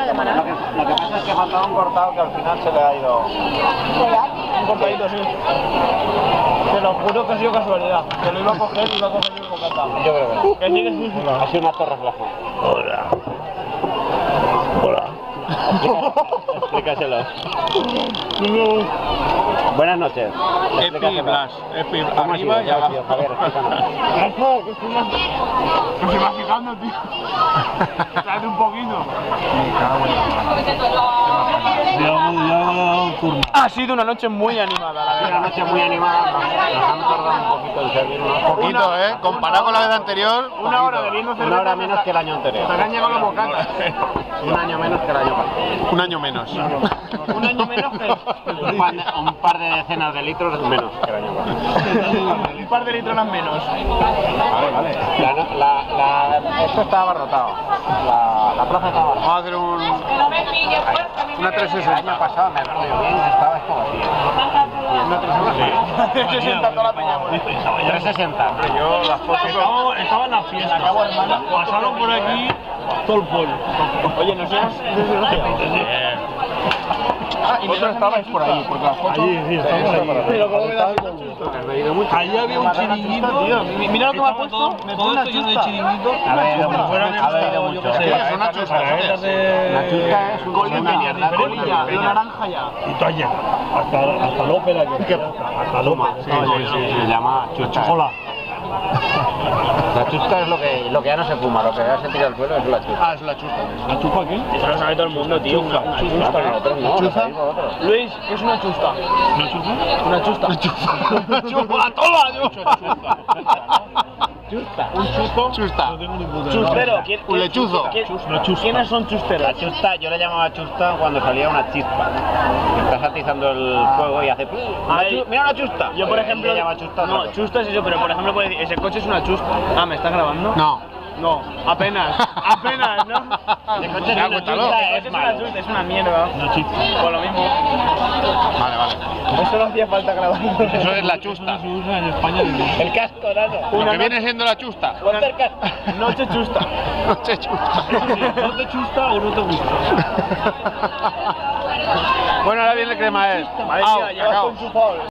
una semana. Lo que pasa es que faltaba un cortado que al final se le ha ido. Un cortadito, sí. Te lo juro que ha sido casualidad. Que lo iba a coger y iba a coger el bocata. Yo creo que sí. Que sí, que sí. Ha sido una torre reflejo. Hola. Hola. Explícaselo. Buenas noches. Epi Blas. Epi arriba y Ya abajo. ha sido, Javier, explícanos. No se va fijando, tío. Tráete un poquito. Ha sido una noche muy animada, la Una verdad. noche muy animada. Nos han tardado un poquito en servirnos. Poquito, comparado con la vez anterior. Una hora bebiendo cerveza. Una hora menos que el año anterior. Hasta que han llegado los bocatas. Un año menos que el año pasado. Un año menos. Un año menos que... Un par de decenas de litros menos que el año pasado. Un par de litronas menos. Vale. Esto estaba abarrotado. La plaza estaba abarrotada. Vamos a hacer una El 360. año pasado, me acuerdo yo bien, estaba esto vacío. Una 360. 60 toda la peña. 360. Yo las fotos. Estaba en la fiesta. Pasaron por aquí todo el pueblo. Oye, no seas desgraciado. Ah, y vosotros estabais por ahí, porque las fotos... Allí, sí, estamos allí. Pero cómo me das Allí había un chiringuito. tío. Mira lo que me ha puesto. Me pone Todo una esto lleno de chusta. chiringuitos. Ha bebido Como mucho, fueran ha bebido yo mucho. qué sé, Es una chusta, tarjetas de... La chusca es un Colilla, colilla, de naranja ya. Y todas llenas. Hasta el ópera que hasta el ópera. Se llama chusca. Chocolate. La chusca es lo que ya no se fuma, lo que ya se tira al suelo es la chusca. Ah, es la chusta. ¿La chupa qué? Eso lo sabe todo el mundo, tío. Una chusta. Nosotros no, lo sabéis vosotros. Luis, ¿qué es una chusta? ¿Una chupa? Una chusta. ¡Chupa, toma! Chusta. Un chusto. Chusta. No tengo ni puta idea. Chustero. Un lechuzo. ¿Quiénes son chusteros? La chusta, yo le llamaba chusta cuando salía una chispa. Estás atizando el fuego y hace... ¡Mira una chusta! Yo, por ejemplo... Le llama chusta. No, chusta es eso, pero por ejemplo, puedes decir, ese coche es una chusta. Ah, ¿me estás grabando? No. No, apenas. Apenas, ¿no? El coche es Ya, una cuéntalo. chusta, Es es una malo. chusta, es una mierda. Una chispa. Por lo mismo. Vale. Eso no hacía falta grabarlo. Eso es la chusta. Se usa en España. El casco, nada. Lo que viene siendo la chusta. Ponte el casco. Noche chusta. Noche chusta. ¿No te chusta o no te gusta? Bueno, ahora viene el crema. Madre mía, llevas Cacao. un chupado.